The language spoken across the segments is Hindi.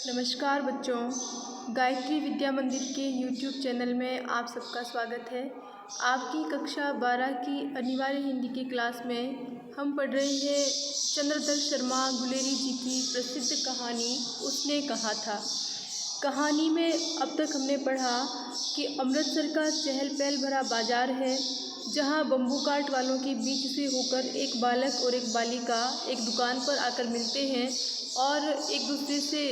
नमस्कार बच्चों, गायत्री विद्या मंदिर के YouTube चैनल में आप सबका स्वागत है। आपकी कक्षा 12 की अनिवार्य हिंदी की क्लास में हम पढ़ रहे हैं चंद्रधर शर्मा गुलेरी जी की प्रसिद्ध कहानी उसने कहा था। कहानी में अब तक हमने पढ़ा कि अमृतसर का चहल पहल भरा बाजार है, जहाँ बम्बू काट वालों के बीच से होकर एक बालक और एक बालिका एक दुकान पर आकर मिलते हैं और एक दूसरे से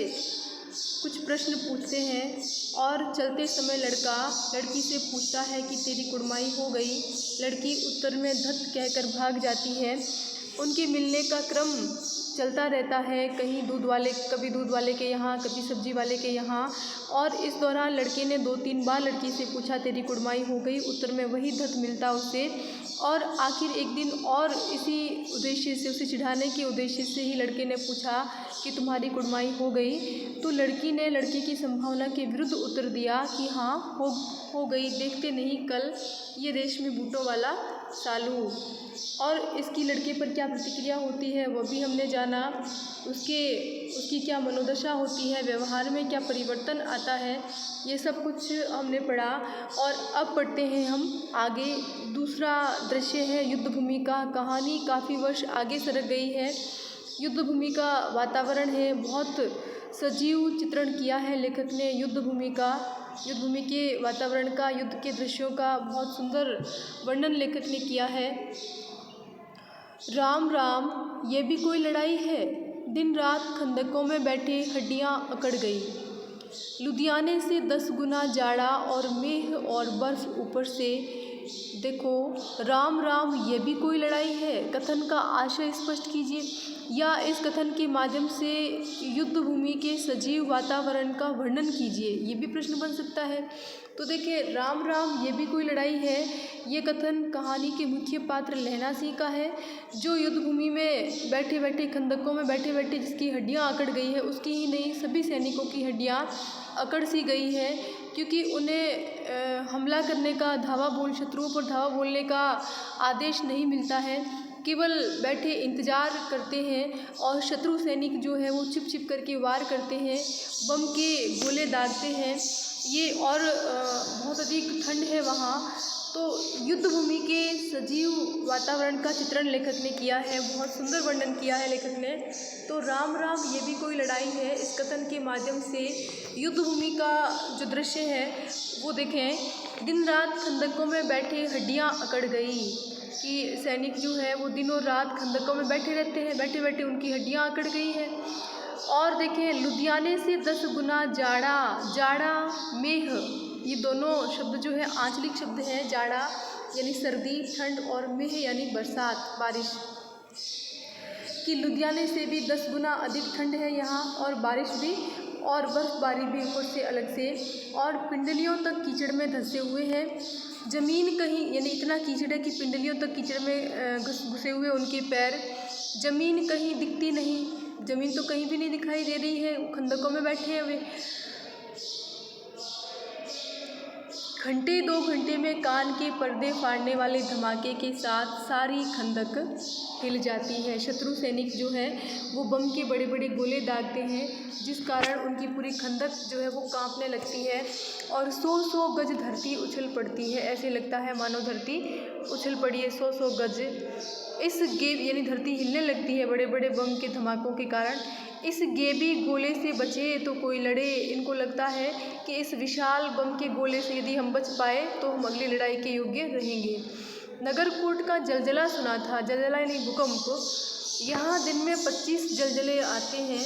कुछ प्रश्न पूछते हैं। और चलते समय लड़का लड़की से पूछता है कि तेरी कुड़माई हो गई। लड़की उत्तर में धत कहकर भाग जाती है। उनके मिलने का क्रम चलता रहता है, कभी दूध वाले के यहाँ, कभी सब्जी वाले के यहाँ। और इस दौरान लड़के ने 2-3 बार लड़की से पूछा तेरी कुड़माई हो गई, उत्तर में वही धत मिलता उसे। और आखिर एक दिन और इसी उद्देश्य से, उसे चिढ़ाने के उद्देश्य से ही लड़के ने पूछा कि तुम्हारी कुड़माई हो गई। तो लड़की ने लड़के की संभावना के विरुद्ध उत्तर दिया कि हाँ हो गई, देखते नहीं कल ये रेशमी बूटों वाला सालू। और इसकी लड़के पर क्या प्रतिक्रिया होती है वह भी हमने जाना। उसकी क्या मनोदशा होती है, व्यवहार में क्या परिवर्तन आता है, ये सब कुछ हमने पढ़ा। और अब पढ़ते हैं हम आगे। दूसरा दृश्य है युद्ध भूमि का। कहानी काफ़ी वर्ष आगे सरक गई है। युद्ध भूमि का वातावरण है, बहुत सजीव चित्रण किया है लेखक ने युद्ध भूमि के वातावरण का, युद्ध के दृश्यों का बहुत सुंदर वर्णन लेखक ने किया है। राम राम, ये भी कोई लड़ाई है। दिन रात खंदकों में बैठे हड्डियां अकड़ गई। लुधियाने से 10 गुना जाड़ा और मेह और बर्फ ऊपर से। देखो राम राम, ये भी कोई लड़ाई है। कथन का आशय स्पष्ट कीजिए, या इस कथन के माध्यम से युद्ध भूमि के सजीव वातावरण का वर्णन कीजिए, ये भी प्रश्न बन सकता है। तो देखिए, राम राम ये भी कोई लड़ाई है, ये कथन कहानी के मुख्य पात्र लहना सिंह का है, जो युद्ध भूमि में बैठे बैठे, खंदकों में बैठे बैठे जिसकी हड्डियां अकड़ गई है, उसकी ही नहीं सभी सैनिकों की हड्डियां अकड़ सी गई है, क्योंकि उन्हें हमला करने का, शत्रुओं पर धावा बोलने का आदेश नहीं मिलता है। केवल बैठे इंतज़ार करते हैं और शत्रु सैनिक जो है वो छिप छिप करके वार करते हैं, बम के गोले दागते हैं। ये और बहुत अधिक ठंड है वहाँ। तो युद्ध भूमि के सजीव वातावरण का चित्रण लेखक ने किया है, बहुत सुंदर वर्णन किया है लेखक ने। तो राम राम ये भी कोई लड़ाई है, इस कथन के माध्यम से युद्ध भूमि का जो दृश्य है वो देखें। दिन रात खंदकों में बैठे हड्डियां अकड़ गई, कि सैनिक जो है वो दिनों रात खंदकों में बैठे रहते हैं, बैठे बैठे उनकी हड्डियां अकड़ गई है। और देखें, लुधियाने से 10 गुना जाड़ा मेह, ये दोनों शब्द जो है आंचलिक शब्द हैं। जाड़ा यानी सर्दी, ठंड, और मेह यानी बरसात, बारिश। कि लुधियाने से भी 10 गुना अधिक ठंड है यहाँ, और बारिश भी, और बर्फबारी भी ऊपर से अलग से, और पिंडलियों तक कीचड़ में धंसे हुए हैं। ज़मीन कहीं, यानी इतना कीचड़ है कि पिंडलियों तक कीचड़ में घुसे हुए उनके पैर। ज़मीन कहीं दिखती नहीं, ज़मीन तो कहीं भी नहीं दिखाई दे रही है, खंदकों में बैठे हुए। घंटे 2 घंटे में कान के पर्दे फाड़ने वाले धमाके के साथ सारी खंदक हिल जाती है। शत्रु सैनिक जो है वो बम के बड़े बड़े गोले दागते हैं, जिस कारण उनकी पूरी खंदक जो है वो कांपने लगती है, और 100-100 गज धरती उछल पड़ती है। ऐसे लगता है मानो धरती उछल पड़ी है 100-100 गज। इस गेब यानी धरती हिलने लगती है बड़े बड़े बम के धमाकों के कारण। इस गेबी गोले से बचे तो कोई लड़े। इनको लगता है कि इस विशाल बम के गोले से यदि हम बच पाए तो हम अगली लड़ाई के योग्य रहेंगे। नगरकोट का जलजला सुना था, जलजला यानी भूकंप। यहाँ दिन में 25 जलजले आते हैं।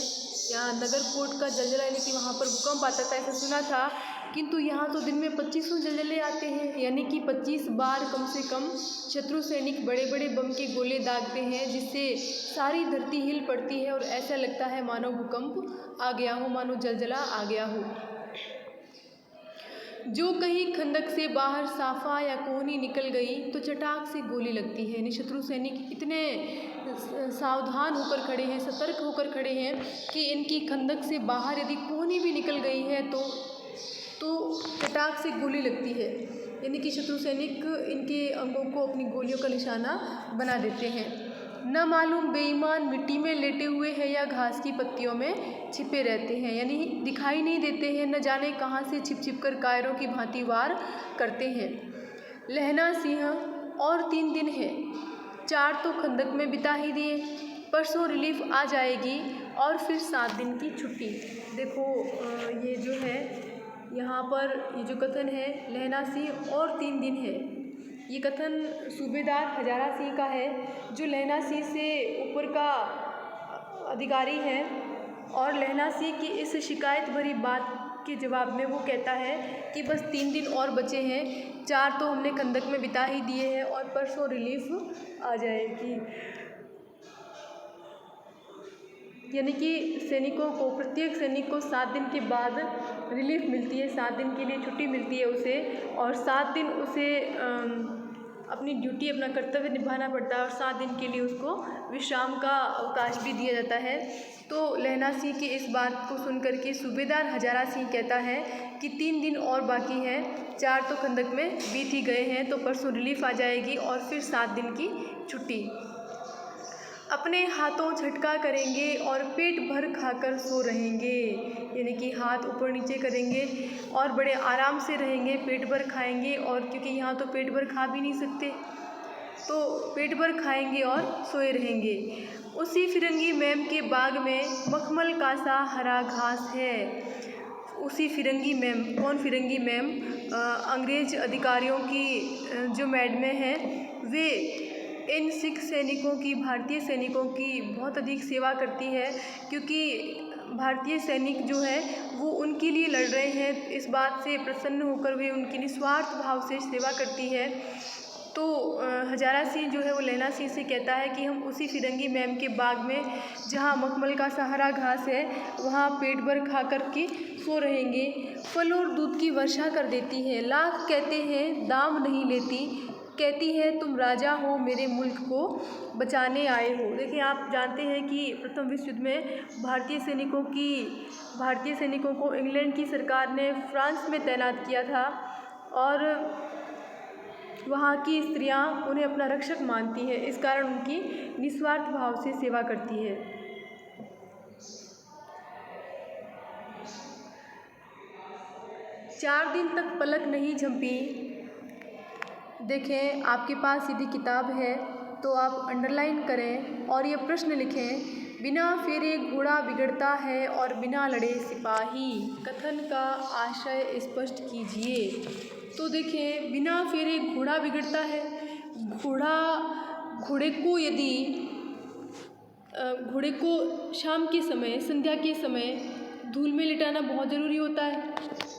यहाँ नगरकोट का जलजला यानी कि वहाँ पर भूकंप आता था, ऐसा सुना था, किंतु यहाँ तो दिन में 25 जलजले आते हैं, यानी कि 25 बार कम से कम शत्रु सैनिक बड़े बड़े बम के गोले दागते हैं, जिससे सारी धरती हिल पड़ती है और ऐसा लगता है मानो भूकंप आ गया हो, मानो जलजला आ गया हो। जो कहीं खंदक से बाहर साफा या कोहनी निकल गई तो चटाक से गोली लगती है। यानी शत्रु सैनिक इतने सावधान होकर खड़े हैं, सतर्क होकर खड़े हैं कि इनकी खंदक से बाहर यदि कोहनी भी निकल गई है तो चटाक से गोली लगती है। यानी कि शत्रु सैनिक इनके अंगों को अपनी गोलियों का निशाना बना देते हैं। न मालूम बेईमान मिट्टी में लेटे हुए हैं या घास की पत्तियों में छिपे रहते हैं, यानी दिखाई नहीं देते हैं, न जाने कहाँ से छिप छिप कर कायरों की भांति वार करते हैं। लहना सिंह और 3 दिन है, 4 तो खंदक में बिता ही दिए, परसों रिलीफ आ जाएगी और फिर 7 दिन की छुट्टी। देखो ये जो है यहाँ पर ये जो कथन है लहना सिंह और 3 दिन है, ये कथन सूबेदार हजारा सिंह का है जो लहना सिंह से ऊपर का अधिकारी है। और लहना सिंह की इस शिकायत भरी बात के जवाब में वो कहता है कि बस 3 दिन और बचे हैं, 4 तो हमने खंदक में बिता ही दिए हैं और परसों रिलीफ आ जाएगी। यानी कि सैनिकों को, प्रत्येक सैनिक को 7 दिन के बाद रिलीफ मिलती है, 7 दिन के लिए छुट्टी मिलती है उसे, और 7 दिन उसे अपनी ड्यूटी, अपना कर्तव्य निभाना पड़ता है और 7 दिन के लिए उसको विश्राम का अवकाश भी दिया जाता है। तो लहना सिंह की इस बात को सुनकर के सूबेदार हजारा सिंह कहता है कि 3 दिन और बाकी है, 4 तो खंदक में बीत ही गए हैं, तो परसों रिलीफ आ जाएगी और फिर 7 दिन की छुट्टी। अपने हाथों झटका करेंगे और पेट भर खाकर सो रहेंगे, यानी कि हाथ ऊपर नीचे करेंगे और बड़े आराम से रहेंगे, पेट भर खाएंगे, और क्योंकि यहाँ तो पेट भर खा भी नहीं सकते तो पेट भर खाएंगे और सोए रहेंगे। उसी फिरंगी मैम के बाग में मखमल का सा हरा घास है। उसी फिरंगी मैम, कौन फिरंगी मैम? अंग्रेज अधिकारियों की जो मैडमें हैं वे इन सिख सैनिकों की, भारतीय सैनिकों की बहुत अधिक सेवा करती है, क्योंकि भारतीय सैनिक जो है वो उनके लिए लड़ रहे हैं, इस बात से प्रसन्न होकर वे उनकी निस्वार्थ भाव से सेवा करती है। तो हजारा सिंह जो है वो लहना सिंह से कहता है कि हम उसी फिरंगी मैम के बाग में जहाँ मखमल का सहारा घास है वहाँ पेट भर खा कर के सो रहेंगे। फल और दूध की वर्षा कर देती है, लाख कहते हैं दाम नहीं लेती, कहती है तुम राजा हो मेरे मुल्क को बचाने आए हो। देखिए आप जानते हैं कि प्रथम विश्व युद्ध में भारतीय सैनिकों को इंग्लैंड की सरकार ने फ्रांस में तैनात किया था और वहाँ की स्त्रियां उन्हें अपना रक्षक मानती है, इस कारण उनकी निस्वार्थ भाव से सेवा करती है। चार दिन तक पलक नहीं झपकी। देखें आपके पास यदि किताब है तो आप अंडरलाइन करें और ये प्रश्न लिखें, बिना फेरे घोड़ा बिगड़ता है और बिना लड़े सिपाही। कथन का आशय स्पष्ट कीजिए। तो देखें बिना फेरे घोड़ा बिगड़ता है, घोड़े को शाम के समय, संध्या के समय धूल में लिटाना बहुत ज़रूरी होता है।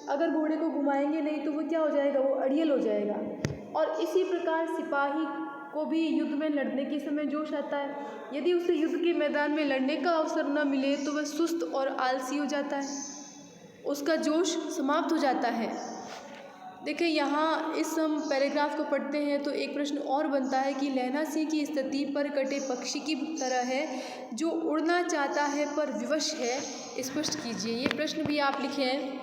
अगर घोड़े को घुमाएंगे नहीं तो वो क्या हो जाएगा, वो अड़ियल हो जाएगा। और इसी प्रकार सिपाही को भी युद्ध में लड़ने के समय जोश आता है, यदि उसे युद्ध के मैदान में लड़ने का अवसर न मिले तो वह सुस्त और आलसी हो जाता है, उसका जोश समाप्त हो जाता है। देखिए यहाँ इस हम पैराग्राफ को पढ़ते हैं तो एक प्रश्न और बनता है कि लहना सिंह की स्थिति पर कटे पक्षी की तरह है जो उड़ना चाहता है पर विवश है, स्पष्ट कीजिए। ये प्रश्न भी आप लिखें।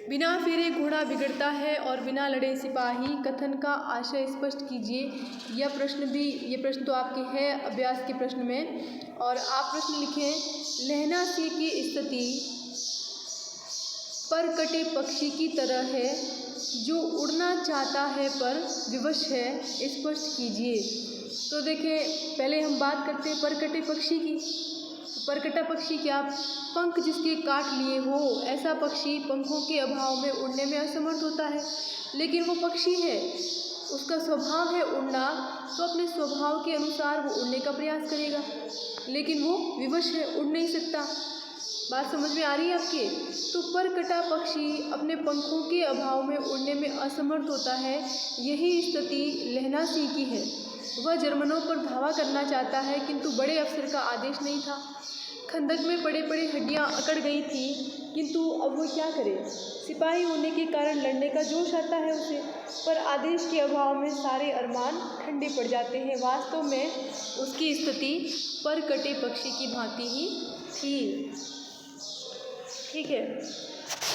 बिना फेरे घोड़ा बिगड़ता है और बिना लड़े सिपाही, कथन का आशय स्पष्ट कीजिए। ये प्रश्न तो आपके है अभ्यास के प्रश्न में। और आप प्रश्न लिखें, लहना सिंह की स्थिति पर कटे पक्षी की तरह है जो उड़ना चाहता है पर विवश है, स्पष्ट कीजिए। तो देखें पहले हम बात करते हैं परकटे पक्षी की। परकटा पक्षी क्या? पंख जिसके काट लिए हो, ऐसा पक्षी पंखों के अभाव में उड़ने में असमर्थ होता है। लेकिन वो पक्षी है, उसका स्वभाव है उड़ना, तो अपने स्वभाव के अनुसार वो उड़ने का प्रयास करेगा, लेकिन वो विवश है, उड़ नहीं सकता। बात समझ में आ रही है आपके? तो परकटा पक्षी अपने पंखों के अभाव में उड़ने में असमर्थ होता है, यही स्थिति लहना सिंह की है। वह जर्मनों पर धावा करना चाहता है किंतु बड़े अफसर का आदेश नहीं था। खंदक में पड़े पड़े हड्डियां अकड़ गई थी, किंतु अब वो क्या करे? सिपाही होने के कारण लड़ने का जोश आता है उसे, पर आदेश के अभाव में सारे अरमान ठंडे पड़ जाते हैं। वास्तव में उसकी स्थिति परकटे पक्षी की भांति ही थी। ठीक है।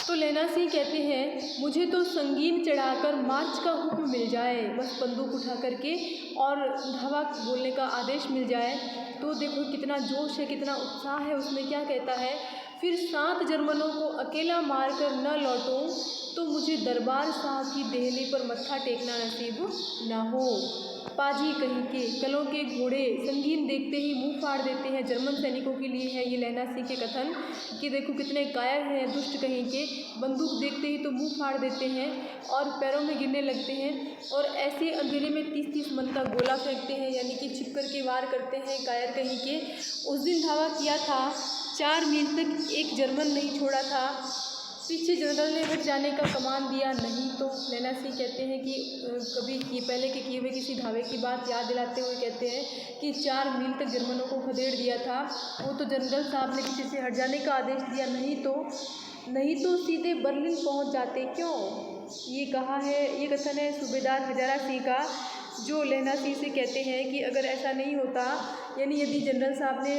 तो लहना सिंह कहते हैं, मुझे तो संगीन चढ़ाकर मार्च का हुक्म मिल जाए, बस बंदूक उठा करके और धावा बोलने का आदेश मिल जाए। तो देखो कितना जोश है, कितना उत्साह है उसमें। क्या कहता है, फिर 7 जर्मनों को अकेला मारकर न लौटूं तो मुझे दरबार साहब की देहली पर मत्था टेकना नसीब न हो। पाजी कहीं के कलों के घोड़े संगीन देखते ही मुंह फाड़ देते हैं। जर्मन सैनिकों के लिए है ये लहना सिंह के कथन कि देखो कितने कायर हैं दुष्ट कहीं के, बंदूक देखते ही तो मुंह फाड़ देते हैं और पैरों में गिरने लगते हैं और ऐसे अंधेरे में 30-30 मन का गोला फेंकते हैं, यानी कि छिप कर के वार करते हैं कायर कहीं के। उस दिन धावा किया था, 4 मील तक एक जर्मन नहीं छोड़ा था। पीछे जनरल ने हट जाने का कमान दिया नहीं। तो लहना सिंह कहते हैं कि कभी पहले के किए हुए किसी धावे की बात याद दिलाते हुए कहते हैं कि 4 मील तक जर्मनों को खदेड़ दिया था। वो तो जनरल साहब ने किसी से हट जाने का आदेश दिया, नहीं तो सीधे बर्लिन पहुंच जाते। क्यों? ये कहा है, ये कथन है सूबेदार हजारा सिंह का, जो लहना सिंह से कहते हैं कि अगर ऐसा नहीं होता, यानी यदि जनरल साहब ने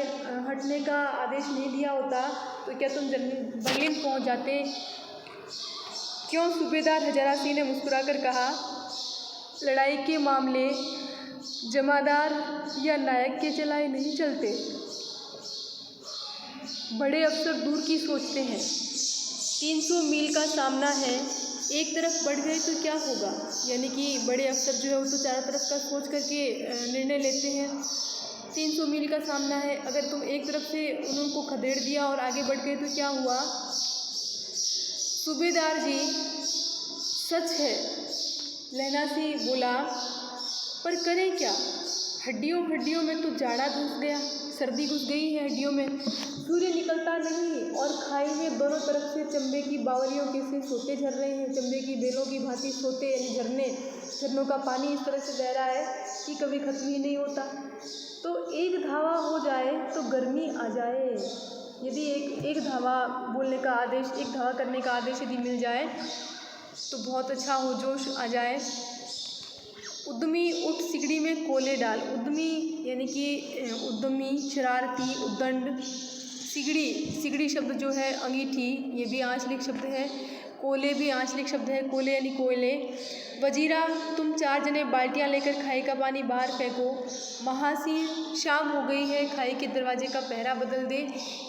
हटने का आदेश नहीं दिया होता तो क्या तुम बर्लिन पहुंच जाते? क्यों? सूबेदार हजारा सिंह ने मुस्कुराकर कहा, लड़ाई के मामले जमादार या नायक के चलाए नहीं चलते, बड़े अफसर दूर की सोचते हैं। 300 मील का सामना है, एक तरफ बढ़ गए तो क्या होगा? यानी कि बड़े अफसर जो है वो तो चारों तरफ का सोच करके निर्णय लेते हैं। 300 मील का सामना है, अगर तुम एक तरफ से उनको खदेड़ दिया और आगे बढ़ गए तो क्या हुआ? सूबेदार जी सच है, लहना सिंह बोला, पर करें क्या? हड्डियों में तो जाड़ा घुस गया, सर्दी घुस गई है हड्डियों में, सूर्य निकलता नहीं और खाई में दोनों तरफ से चंबे की बावलियों के से सोते झर रहे हैं। चंबे की बेलों की भांति सोते, यानी झरनों का पानी इस तरह से बह रहा है कि कभी खत्म ही नहीं होता। तो एक धावा हो जाए तो गर्मी आ जाए। यदि एक धावा बोलने का आदेश, एक धावा करने का आदेश यदि मिल जाए तो बहुत अच्छा हो, जोश आ जाए। उद्यमी उठ सिगड़ी में कोले डाल। उद्यमी यानी कि उद्यमी, शरारती, उद्दंड। सिगड़ी शब्द जो है अंगीठी, ये भी आंचलिक शब्द है। कोले भी आंचलिक शब्द है, कोले यानी कोयले। वजीरा, तुम 4 जने बाल्टियाँ लेकर खाई का पानी बाहर फेंको। महासी, शाम हो गई है, खाई के दरवाजे का पहरा बदल दे।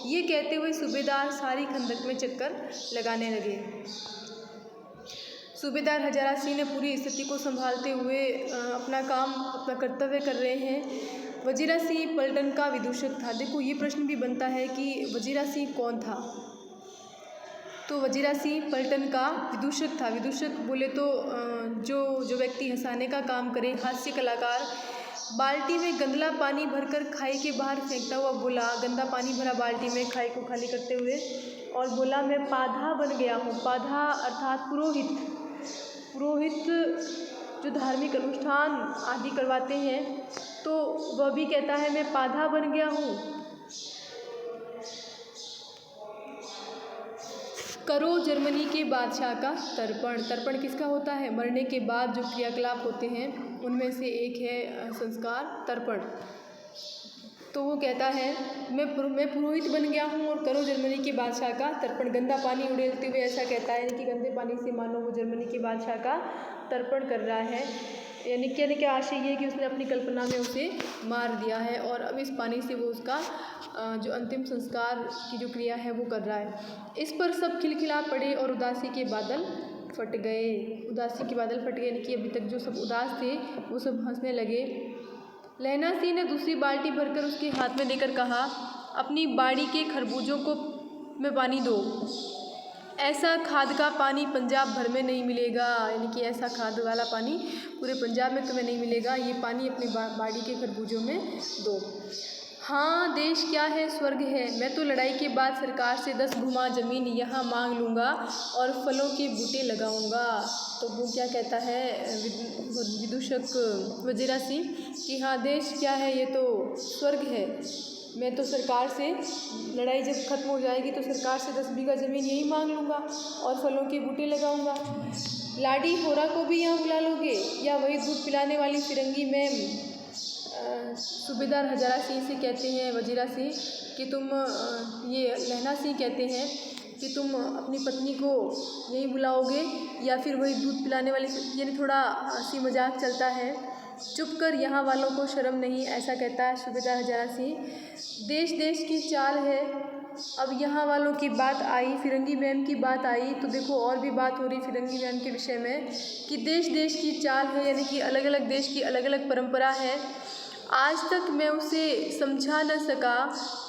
ये कहते हुए सूबेदार सारी खंदक में चक्कर लगाने लगे। सूबेदार हजारा सिंह ने पूरी स्थिति को संभालते हुए अपना कर्तव्य कर रहे हैं। वजीरा सिंह पलटन का विदूषक था। देखो ये प्रश्न भी बनता है कि वजीरा सिंह कौन था? तो वजीरा सिंह पलटन का विदूषक था। विदूषक बोले तो जो व्यक्ति हंसाने का काम करे, हास्य कलाकार। बाल्टी में गंदला पानी भरकर खाई के बाहर फेंकता हुआ बोला, गंदा पानी भरा बाल्टी में खाई को खाली करते हुए, और बोला, मैं पाधा बन गया हूँ। पाधा अर्थात पुरोहित जो धार्मिक अनुष्ठान आदि करवाते हैं, तो वह भी कहता है मैं पाधा बन गया हूँ। करो जर्मनी के बादशाह का तर्पण। तर्पण किसका होता है? मरने के बाद जो क्रियाकलाप होते हैं उनमें से एक है संस्कार, तर्पण। तो वो कहता है मैं पुरोहित बन गया हूँ और करो जर्मनी के बादशाह का तर्पण। गंदा पानी उड़ेलते हुए ऐसा कहता है कि गंदे पानी से मानो वो जर्मनी के बादशाह का तर्पण कर रहा है। यानी कहने का आशय ये है कि उसने अपनी कल्पना में उसे मार दिया है और अब इस पानी से वो उसका जो अंतिम संस्कार की जो क्रिया है वो कर रहा है। इस पर सब खिलखिला पड़े और उदासी के बादल फट गए। उदासी के बादल फट गए, यानी कि अभी तक जो सब उदास थे वो सब हंसने लगे। लहना सिंह ने दूसरी बाल्टी भरकर उसके हाथ में देकर कहा, अपनी बाड़ी के खरबूजों को में पानी दो। ऐसा खाद का पानी पंजाब भर में नहीं मिलेगा, यानी कि ऐसा खाद वाला पानी पूरे पंजाब में तुम्हें नहीं मिलेगा। ये पानी अपनी बाड़ी के खरबूजों में दो। हाँ, देश क्या है, स्वर्ग है। मैं तो लड़ाई के बाद सरकार से 10 गुमा ज़मीन यहाँ मांग लूँगा और फलों के बूटे लगाऊँगा। तो वो क्या कहता है विदूषक वजीरा सिंह कि हाँ, देश क्या है, ये तो स्वर्ग है। मैं तो सरकार से, लड़ाई जब ख़त्म हो जाएगी तो सरकार से 10 बीघा ज़मीन यही मांग लूँगा और फलों के बूटे लगाऊँगा। लाडी होरा को भी यहाँ बुला लोगे या वही दूध पिलाने वाली फिरंगी मैम? सूबेदार हजारा सिंह से कहते हैं वजीरा सिंह कि तुम, ये लहना सिंह कहते हैं कि तुम अपनी पत्नी को यहीं बुलाओगे या फिर वही दूध पिलाने वाली, यानी थोड़ा हंसी मजाक चलता है। चुप कर, यहाँ वालों को शर्म नहीं, ऐसा कहता है सूबेदार हजारा सिंह। देश देश की चाल है। अब यहाँ वालों की बात आई, फिरंगी मैम की बात आई, तो देखो और भी बात हो रही फिरंगी मैम के विषय में कि देश देश की चाल है, यानी कि अलग अलग देश की अलग अलग परंपरा है। आज तक मैं उसे समझा न सका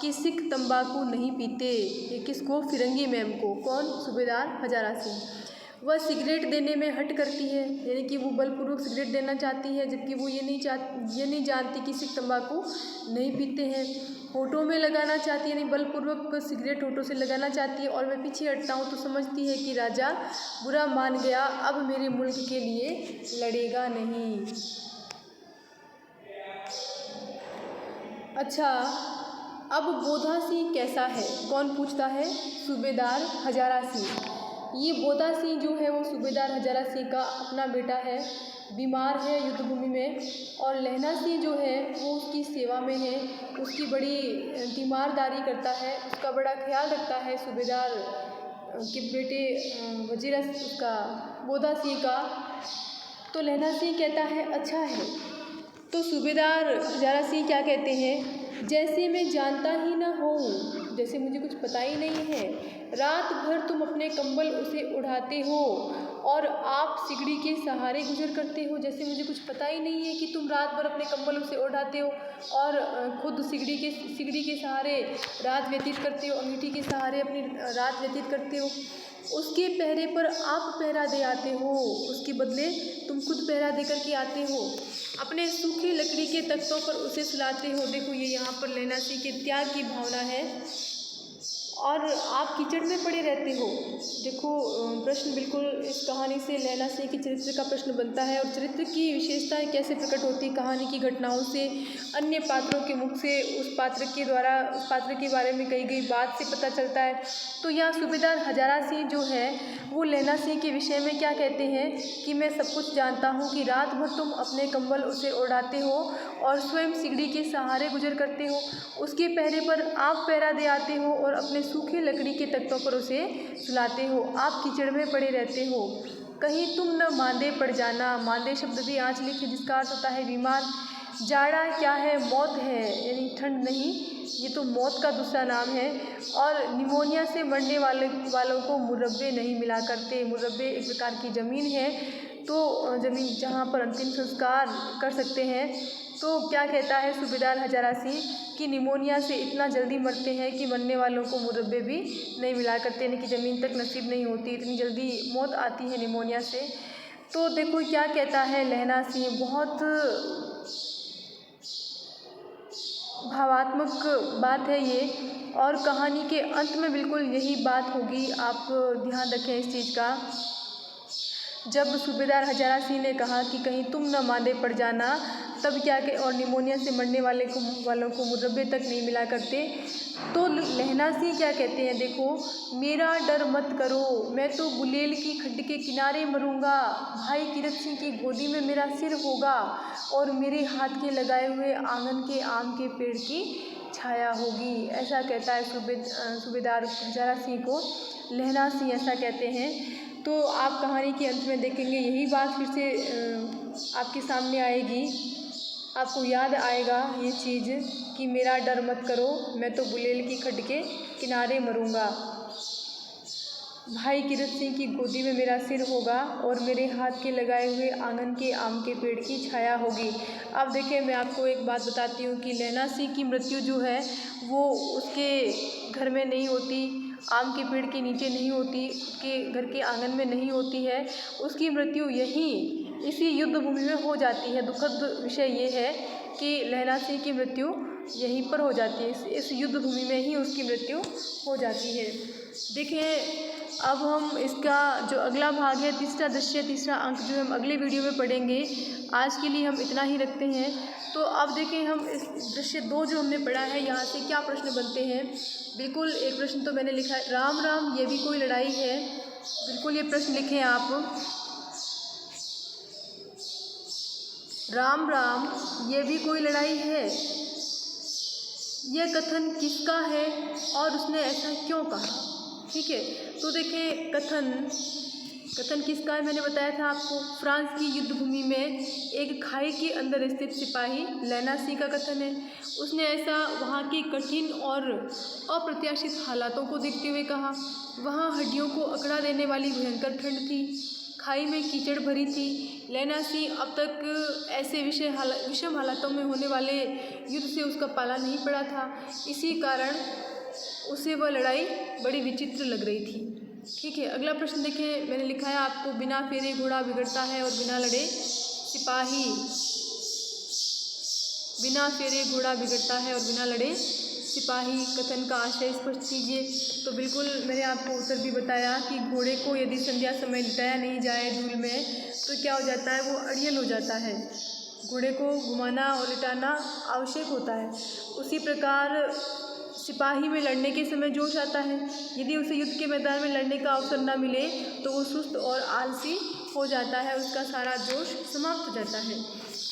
कि सिख तंबाकू नहीं पीते। ये किसको? फिरंगी मैम को। कौन? सूबेदार हजारा सिंह। वह सिगरेट देने में हट करती है, यानी कि वो बलपूर्वक सिगरेट देना चाहती है, जबकि वो ये नहीं जानती कि सिख तंबाकू नहीं पीते हैं। होठों में लगाना चाहती है, यानी बलपूर्वक सिगरेट होठों से लगाना चाहती है, और मैं पीछे हटता हूँ तो समझती है कि राजा बुरा मान गया, अब मेरे मुल्क के लिए लड़ेगा नहीं। अच्छा, अब बोधा सिंह कैसा है? कौन पूछता है? सूबेदार हजारा सिंह। ये बोधा सिंह जो है वो सूबेदार हजारा सिंह का अपना बेटा है, बीमार है युद्ध भूमि में, और लहना सिंह जो है वो उसकी सेवा में है, उसकी बड़ी तीमारदारी करता है, उसका बड़ा ख्याल रखता है सूबेदार के बेटे वजीर उसका बोधा सिंह का। तो लहना सिंह कहता है अच्छा है। तो सूबेदार हजारा सिंह क्या कहते हैं? जैसे मैं जानता ही ना हूँ, जैसे मुझे कुछ पता ही नहीं है। रात भर तुम अपने कंबल उसे उड़ाते हो और आप सिगड़ी के सहारे गुजर करते हो, जैसे मुझे कुछ पता ही नहीं है कि तुम रात भर अपने कंबल उसे उड़ाते हो और खुद सिगड़ी के सहारे रात व्यतीत करते हो, अंगीठी के सहारे अपनी रात व्यतीत करते हो। उसके पहरे पर आप पहरा दे आते हो, उसके बदले तुम खुद पहरा दे करके आते हो। अपने सूखी लकड़ी के तख्तों पर उसे सुलाते हो। देखो ये यहाँ पर लहना सिंह के त्याग की भावना है। और आप कीचड़ में पड़े रहते हो। देखो प्रश्न बिल्कुल इस कहानी से लहना सिंह के चरित्र का प्रश्न बनता है, और चरित्र की विशेषताएं कैसे प्रकट होती कहानी की घटनाओं से, अन्य पात्रों के मुख से उस पात्र के द्वारा उस पात्र के बारे में कही गई बात से पता चलता है। तो यहाँ सूबेदार हजारा सिंह जो है वो लहना सिंह के विषय में क्या कहते हैं कि मैं सब कुछ जानता हूँ कि रात भर तुम अपने कंबल उसे उड़ाते हो और स्वयं सिगड़ी के सहारे गुजर करते हो, उसके पहरे पर आप पहरा दे आते हो और अपने सूखे लकड़ी के तख्तों पर उसे सुलाते हो। आप कीचड़ में पड़े रहते हो, कहीं तुम न मांदे पड़ जाना। मांदे शब्द भी आंचलिक है जिसका अर्थ होता है बीमार। जाड़ा क्या है? मौत है, यानी ठंड नहीं, ये तो मौत का दूसरा नाम है। और निमोनिया से मरने वालों को मुरब्बे नहीं मिला करते। मुरब्बे एक प्रकार की ज़मीन है, तो ज़मीन जहाँ पर अंतिम संस्कार कर सकते हैं। तो क्या कहता है सूबेदार हजारा सिंह कि निमोनिया से इतना जल्दी मरते हैं कि मरने वालों को मुरब्बे भी नहीं मिला करते, यानी कि ज़मीन तक नसीब नहीं होती, इतनी जल्दी मौत आती है निमोनिया से। तो देखो क्या कहता है लहना सिंह, बहुत भावात्मक बात है ये, और कहानी के अंत में बिल्कुल यही बात होगी, आप ध्यान रखें इस चीज़ का। जब सूबेदार हजारा सिंह ने कहा कि कहीं तुम न मांदे पड़ जाना, तब क्या के और निमोनिया से मरने वालों को मुरब्बे तक नहीं मिला करते, तो लहना सिंह क्या कहते हैं? देखो, मेरा डर मत करो, मैं तो गुलेल की खड्ड के किनारे मरूंगा, भाई कीरत सिंह की गोदी में मेरा सिर होगा और मेरे हाथ के लगाए हुए आंगन के आम के पेड़ की छाया होगी। ऐसा कहता है सूबेदार हजारा सिंह को लहना सिंह, ऐसा कहते हैं। तो आप कहानी के अंत में देखेंगे यही बात फिर से आपके सामने आएगी, आपको याद आएगा ये चीज़ कि मेरा डर मत करो, मैं तो गुलेल की खड्ड के किनारे मरूंगा, भाई कीरत सिंह की गोदी में मेरा सिर होगा और मेरे हाथ के लगाए हुए आंगन के आम के पेड़ की छाया होगी। अब देखिए मैं आपको एक बात बताती हूँ कि लहना सिंह की मृत्यु जो है वो उसके घर में नहीं होती, आम के पेड़ के नीचे नहीं होती, उसके घर के आंगन में नहीं होती है, उसकी मृत्यु यहीं इसी युद्ध भूमि में हो जाती है। दुखद विषय ये है कि लहना सिंह की मृत्यु यहीं पर हो जाती है, इस युद्ध भूमि में ही उसकी मृत्यु हो जाती है। देखें अब हम इसका जो अगला भाग है, तीसरा दृश्य, तीसरा अंक जो हम अगले वीडियो में पढ़ेंगे। आज के लिए हम इतना ही रखते हैं। तो अब देखें हम इस दृश्य 2 जो हमने पढ़ा है यहाँ से क्या प्रश्न बनते हैं। बिल्कुल एक प्रश्न तो मैंने लिखा है, राम राम ये भी कोई लड़ाई है। बिल्कुल ये प्रश्न लिखें आप, राम राम ये भी कोई लड़ाई है। यह कथन किसका है और उसने ऐसा क्यों कहा? ठीक है। तो देखें कथन किसका है, मैंने बताया था आपको, फ्रांस की युद्ध भूमि में एक खाई के अंदर स्थित सिपाही लेनासी का कथन है। उसने ऐसा वहाँ की कठिन और अप्रत्याशित हालातों को देखते हुए कहा। वहाँ हड्डियों को अकड़ा देने वाली भयंकर ठंड थी, खाई में कीचड़ भरी थी। लेनासी अब तक ऐसे विषम हालातों में होने वाले युद्ध से उसका पाला नहीं पड़ा था, इसी कारण उसे वह लड़ाई बड़ी विचित्र लग रही थी। ठीक है, अगला प्रश्न देखें, मैंने लिखा है आपको, बिना फेरे घोड़ा बिगड़ता है और बिना लड़े सिपाही। बिना फेरे घोड़ा बिगड़ता है और बिना लड़े सिपाही कथन का आशय स्पष्ट कीजिए। तो बिल्कुल मैंने आपको उत्तर भी बताया कि घोड़े को यदि संध्या समय लिटाया नहीं जाए धूल में तो क्या हो जाता है, वो अड़ियल हो जाता है। घोड़े को घुमाना और लिटाना आवश्यक होता है। उसी प्रकार सिपाही में लड़ने के समय जोश आता है, यदि उसे युद्ध के मैदान में लड़ने का अवसर न मिले तो वो सुस्त और आलसी हो जाता है, उसका सारा जोश समाप्त हो जाता है।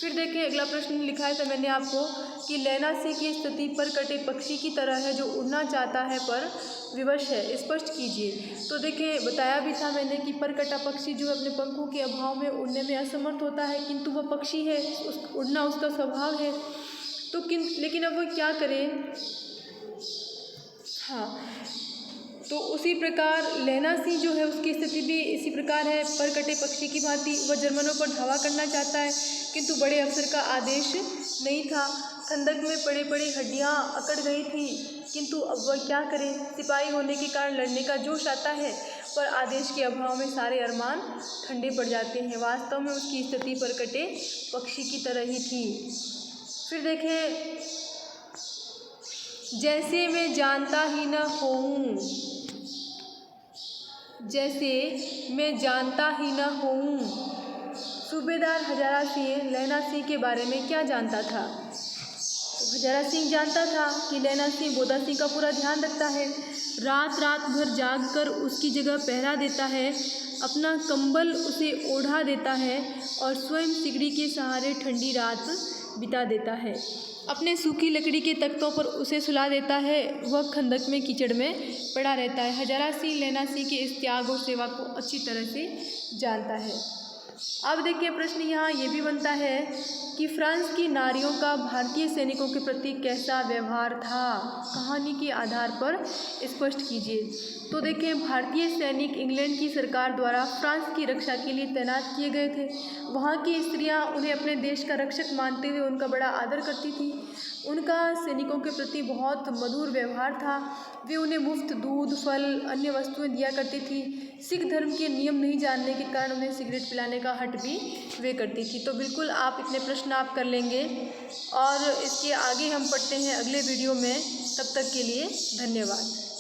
फिर देखें, अगला प्रश्न लिखा है था मैंने आपको कि लेनासी की स्थिति पर कटे पक्षी की तरह है जो उड़ना चाहता है पर विवश है, स्पष्ट कीजिए। तो देखें, बताया भी था मैंने कि परकटा पक्षी जो अपने पंखों के अभाव में उड़ने में असमर्थ होता है, किंतु वह पक्षी है, उड़ना उसका स्वभाव है। तो लेकिन अब वह क्या करे। हाँ, तो उसी प्रकार लेनासी जो है उसकी स्थिति भी इसी प्रकार है, परकटे पक्षी की भांति। वह जर्मनों पर धावा करना चाहता है, किंतु बड़े अफसर का आदेश नहीं था। खंदक में पड़े पड़े हड्डियाँ अकड़ गई थी, किंतु अब वह क्या करे। सिपाही होने के कारण लड़ने का जोश आता है, पर आदेश के अभाव में सारे अरमान ठंडे पड़ जाते हैं। वास्तव में उसकी स्थिति परकटे पक्षी की तरह ही थी। फिर देखें, जैसे मैं जानता ही न होऊं, जैसे मैं जानता ही न होऊं। सूबेदार हजारा सिंह लेना सिंह के बारे में क्या जानता था। तो हजारा सिंह जानता था कि लेना सिंह बोदा सिंह का पूरा ध्यान रखता है, रात रात भर जाग कर उसकी जगह पहरा देता है, अपना कंबल उसे ओढ़ा देता है और स्वयं सिगड़ी के सहारे ठंडी रात बिता देता है। अपने सूखी लकड़ी के तख्तों पर उसे सुला देता है, वह खंदक में कीचड़ में पड़ा रहता है। हजारा सिंह लेना सिंह के इस त्याग और सेवा को अच्छी तरह से जानता है। अब देखिए, प्रश्न यहाँ ये भी बनता है कि फ्रांस की नारियों का भारतीय सैनिकों के प्रति कैसा व्यवहार था, कहानी के आधार पर स्पष्ट कीजिए। तो देखें, भारतीय सैनिक इंग्लैंड की सरकार द्वारा फ्रांस की रक्षा के लिए तैनात किए गए थे। वहाँ की स्त्रियाँ उन्हें अपने देश का रक्षक मानते हुए उनका बड़ा आदर करती थी। उनका सैनिकों के प्रति बहुत मधुर व्यवहार था। वे उन्हें मुफ्त दूध, फल, अन्य वस्तुएं दिया करती थी। सिख धर्म के नियम नहीं जानने के कारण उन्हें सिगरेट पिलाने का हट भी वे करती थी। तो बिल्कुल आप इतने प्रश्न आप कर लेंगे और इसके आगे हम पढ़ते हैं अगले वीडियो में। तब तक के लिए धन्यवाद।